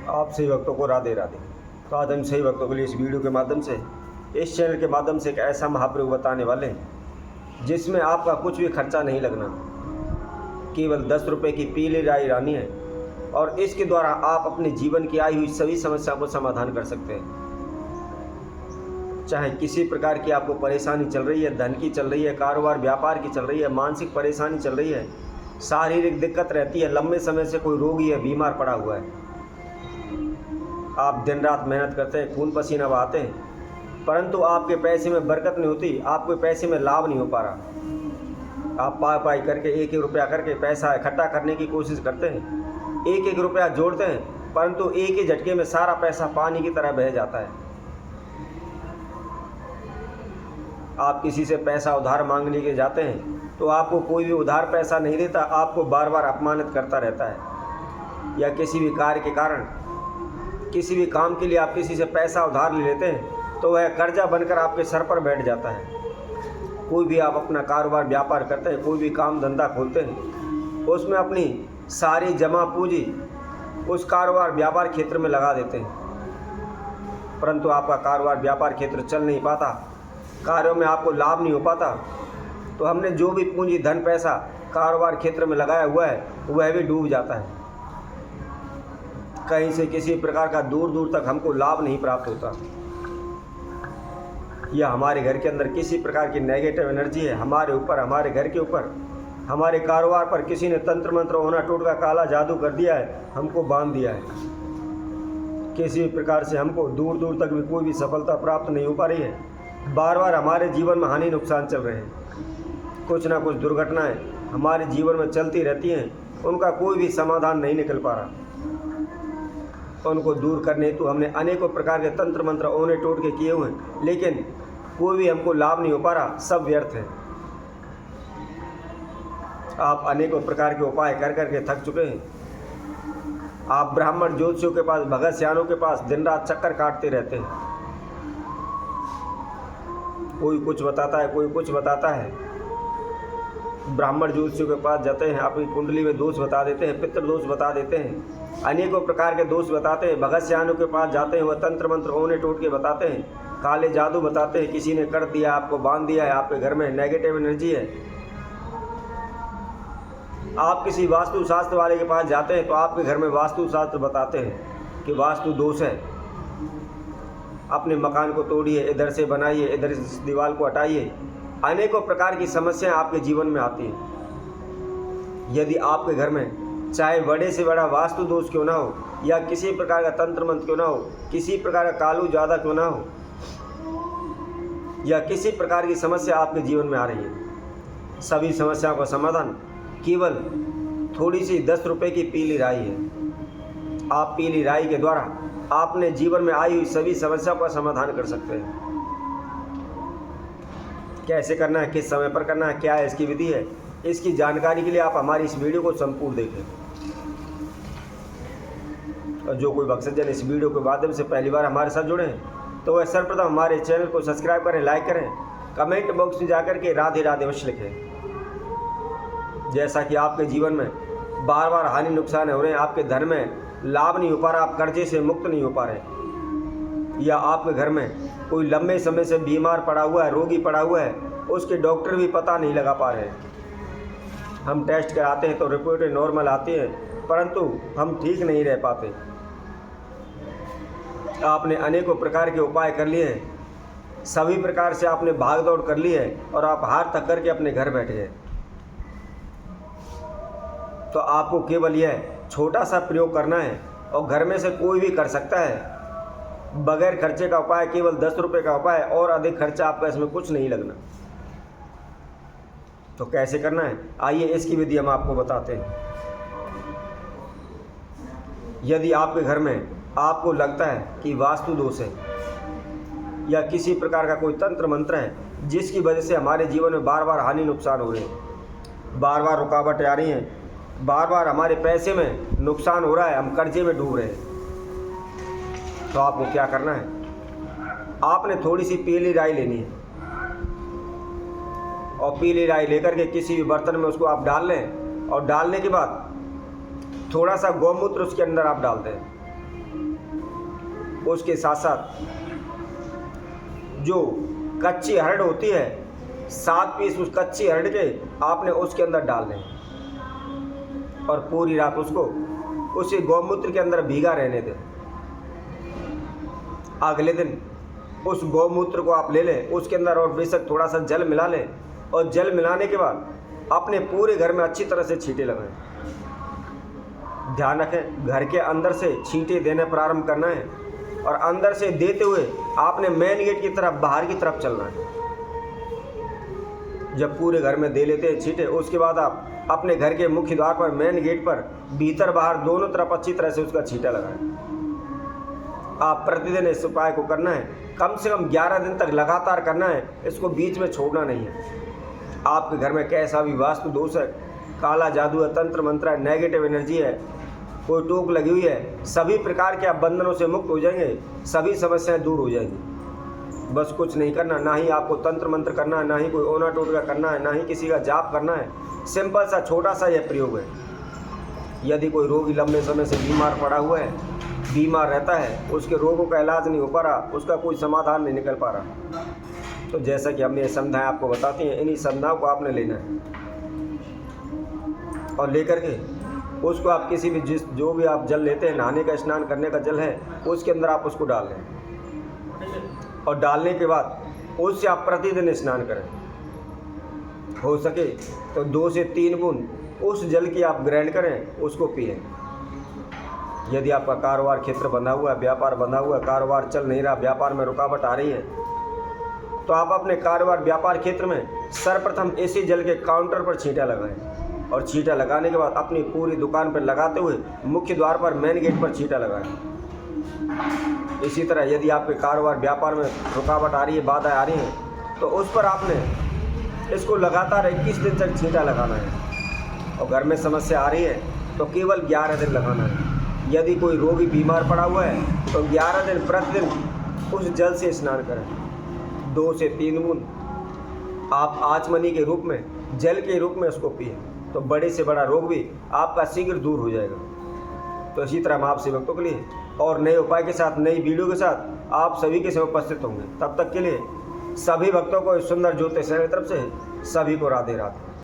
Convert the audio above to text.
आप सही भक्तों को राधे राधे। तो आज हम सही भक्तों के लिए इस वीडियो के माध्यम से, इस चैनल के माध्यम से एक ऐसा महाप्रयोग बताने वाले हैं जिसमें आपका कुछ भी खर्चा नहीं लगना। केवल 10 रुपये की पीली राई लानी है और इसके द्वारा आप अपने जीवन की आई हुई सभी समस्याओं को समाधान कर सकते हैं। चाहे किसी प्रकार की आपको परेशानी चल रही है, धन की चल रही है, कारोबार व्यापार की चल रही है, मानसिक परेशानी चल रही है, शारीरिक दिक्कत रहती है, लंबे समय से कोई रोगी है, बीमार पड़ा हुआ है, आप दिन रात मेहनत करते हैं, खून पसीना बहाते हैं, परंतु आपके पैसे में बरकत नहीं होती, आपके पैसे में लाभ नहीं हो पा रहा। आप पाई करके एक एक रुपया करके पैसा इकट्ठा करने की कोशिश करते हैं, एक एक रुपया जोड़ते हैं, परंतु एक ही झटके में सारा पैसा पानी की तरह बह जाता है। आप किसी से पैसा उधार मांगने के जाते हैं तो आपको कोई भी उधार पैसा नहीं देता, आपको बार बार अपमानित करता रहता है। या किसी भी कार्य के कारण, किसी भी काम के लिए आप किसी से पैसा उधार ले लेते हैं तो वह कर्जा बनकर आपके सर पर बैठ जाता है। कोई भी आप अपना कारोबार व्यापार करते हैं, कोई भी काम धंधा खोलते हैं, उसमें अपनी सारी जमा पूंजी उस कारोबार व्यापार क्षेत्र में लगा देते हैं, परंतु आपका कारोबार व्यापार क्षेत्र चल नहीं पाता, कार्यों में आपको लाभ नहीं हो पाता। तो हमने जो भी पूंजी धन पैसा कारोबार क्षेत्र में लगाया हुआ है वह भी डूब जाता है। कहीं से किसी प्रकार का दूर दूर तक हमको लाभ नहीं प्राप्त होता। या हमारे घर के अंदर किसी प्रकार की नेगेटिव एनर्जी है, हमारे ऊपर, हमारे घर के ऊपर, हमारे कारोबार पर किसी ने तंत्र मंत्र होना टोटका काला जादू कर दिया है, हमको बांध दिया है। किसी भी प्रकार से हमको दूर दूर तक भी कोई भी सफलता प्राप्त नहीं हो पा रही है। बार बार हमारे जीवन में हानि नुकसान चल रहे हैं, कुछ ना कुछ दुर्घटनाएं हमारे जीवन में चलती रहती हैं, उनका कोई भी समाधान नहीं निकल पा रहा। उनको दूर करने हेतु हमने अनेकों प्रकार के तंत्र मंत्र ओने टोटके किए हुए हैं, लेकिन कोई भी हमको लाभ नहीं हो पा रहा, सब व्यर्थ है। आप अनेकों प्रकार के उपाय कर करके थक चुके हैं। आप ब्राह्मण ज्योतिषियों के पास, भगत सियानों के पास दिन रात चक्कर काटते रहते हैं। कोई कुछ बताता है, कोई कुछ बताता है। ब्राह्मण ज्योतिषियों के पास जाते हैं, अपनी कुंडली में दोष बता देते हैं, पितृ दोष बता देते हैं, अनेकों प्रकार के दोष बताते हैं। भगत सियानों के पास जाते हैं, वह तंत्र मंत्र ओने टोटके बताते हैं, काले जादू बताते हैं, किसी ने कर दिया, आपको बांध दिया है, आपके घर में नेगेटिव एनर्जी है। आप किसी वास्तु शास्त्र वाले के पास जाते हैं तो आपके घर में वास्तु शास्त्र बताते हैं कि वास्तु दोष है, अपने मकान को तोड़िए, इधर से बनाइए, इधर इस दीवार को हटाइए। अनेकों प्रकार की समस्याएं आपके जीवन में आती हैं। यदि आपके घर में चाहे बड़े से बड़ा वास्तु दोष क्यों ना हो, या किसी प्रकार का तंत्र मंत्र क्यों ना हो, किसी प्रकार का कालू जादू क्यों ना हो, या किसी प्रकार की समस्या आपके जीवन में आ रही है, सभी समस्याओं का समाधान केवल थोड़ी सी 10 रुपये की पीली राई है। आप पीली राई के द्वारा आपने जीवन में आई हुई सभी समस्याओं का समाधान कर सकते हैं। कैसे करना है, किस समय पर करना है, क्या है इसकी विधि है, इसकी जानकारी के लिए आप हमारी इस वीडियो को संपूर्ण देखें। और जो कोई भक्तजन इस वीडियो के माध्यम से पहली बार हमारे साथ जुड़े हैं तो वह सर्वप्रथम हमारे चैनल को सब्सक्राइब करें, लाइक करें, कमेंट बॉक्स में जाकर के राधे राधे अवश्य लिखें। जैसा कि आपके जीवन में बार बार हानि नुकसान हो रहे हैं, आपके धन में लाभ नहीं हो पा रहा, आप कर्जे से मुक्त नहीं हो पा रहे, या आपके घर में कोई लंबे समय से बीमार पड़ा हुआ है, रोगी पड़ा हुआ है, उसके डॉक्टर भी पता नहीं लगा पा रहे हैं। हम टेस्ट कराते हैं तो रिपोर्ट नॉर्मल आती है, परंतु हम ठीक नहीं रह पाते। आपने अनेकों प्रकार के उपाय कर लिए हैं, सभी प्रकार से आपने भाग दौड़ कर ली है और आप हार थक करके अपने घर बैठे हैं। तो आपको केवल यह छोटा सा प्रयोग करना है और घर में से कोई भी कर सकता है। बगैर खर्चे का उपाय, केवल 10 रुपये का उपाय, और अधिक खर्चा आपका इसमें कुछ नहीं लगना। तो कैसे करना है, आइए इसकी विधि हम आपको बताते हैं। यदि आपके घर में आपको लगता है कि वास्तु दोष है या किसी प्रकार का कोई तंत्र मंत्र है जिसकी वजह से हमारे जीवन में बार बार हानि नुकसान हो रहे हैं, बार बार रुकावटें आ रही हैं, बार बार हमारे पैसे में नुकसान हो रहा है, हम कर्जे में डूब रहे हैं, तो आपको क्या करना है, आपने थोड़ी सी पीली राई लेनी है और पीली राई लेकर के किसी भी बर्तन में उसको आप डाल लें, और डालने के बाद थोड़ा सा गौमूत्र उसके अंदर आप डाल दें। उसके साथ साथ जो कच्ची हरड़ होती है 7 पीस उस कच्ची हरड़ के आपने उसके अंदर डालने हैं और पूरी रात उसको उसी गौमूत्र के अंदर भीगा रहने दें। अगले दिन उस गौमूत्र को आप ले लें, उसके अंदर और बेशक थोड़ा सा जल मिला लें और जल मिलाने के बाद अपने पूरे घर में अच्छी तरह से छींटे लगाएं। ध्यान रखें, घर के अंदर से छींटे देने प्रारंभ करना है और अंदर से देते हुए आपने मेन गेट की तरफ बाहर की तरफ चलना है। जब पूरे घर में दे लेते हैं छींटे, उसके बाद आप अपने घर के मुख्य द्वार पर मेन गेट पर भीतर बाहर दोनों तरफ अच्छी तरह से उसका छींटा लगाएं। आप प्रतिदिन इस उपाय को करना है, कम से कम 11 दिन तक लगातार करना है, इसको बीच में छोड़ना नहीं है। आपके घर में कैसा भी वास्तु दोष है, काला जादू है, तंत्र मंत्र है, नेगेटिव एनर्जी है, कोई टोक लगी हुई है, सभी प्रकार के आप बंधनों से मुक्त हो जाएंगे, सभी समस्याएं दूर हो जाएंगी। बस कुछ नहीं करना, ना ही आपको तंत्र मंत्र करना है, ना ही कोई ओना टोटका करना है, ना ही किसी का जाप करना है। सिंपल सा छोटा सा यह प्रयोग है। यदि कोई रोगी लंबे समय से बीमार पड़ा हुआ है, बीमार रहता है, उसके रोगों का इलाज नहीं हो पा रहा, उसका कोई समाधान नहीं निकल पा रहा, तो जैसा कि हमने ये संध्याएं आपको बताती हैं, इन्हीं संध्याओं को आपने लेना है और लेकर के उसको आप किसी भी जो भी आप जल लेते हैं, नहाने का स्नान करने का जल है, उसके अंदर आप उसको डाल लें और डालने के बाद उससे आप प्रतिदिन स्नान करें। हो सके तो 2 से 3 बूंद उस जल की आप ग्रहण करें, उसको पिएं। यदि आपका कारोबार क्षेत्र बंधा हुआ है, व्यापार बंधा हुआ है, कारोबार चल नहीं रहा, व्यापार में रुकावट आ रही है, तो आप अपने कारोबार व्यापार क्षेत्र में सर्वप्रथम इसी जल के काउंटर पर छींटा लगाएं और छींटा लगाने के बाद अपनी पूरी दुकान पर लगाते हुए मुख्य द्वार पर मेन गेट पर छींटा लगाएं। इसी तरह यदि आपके कारोबार व्यापार में रुकावट आ रही है, बाधाएं आ रही हैं, तो उस पर आपने इसको लगातार 21 दिन तक छींटा लगाना है और घर में समस्या आ रही है तो केवल 11 दिन लगाना है। यदि कोई रोगी बीमार पड़ा हुआ है तो 11 दिन प्रतिदिन उस जल से स्नान करें। 2 से 3 बूंद आप आचमनी के रूप में, जल के रूप में उसको पिए, तो बड़े से बड़ा रोग भी आपका शीघ्र दूर हो जाएगा। तो इसी तरह हम आपसे भक्तों के लिए और नए उपाय के साथ, नई वीडियो के साथ आप सभी के समय उपस्थित होंगे। तब तक के लिए सभी भक्तों को इस सुंदर ज्योतिष की तरफ से सभी को राधे राधे।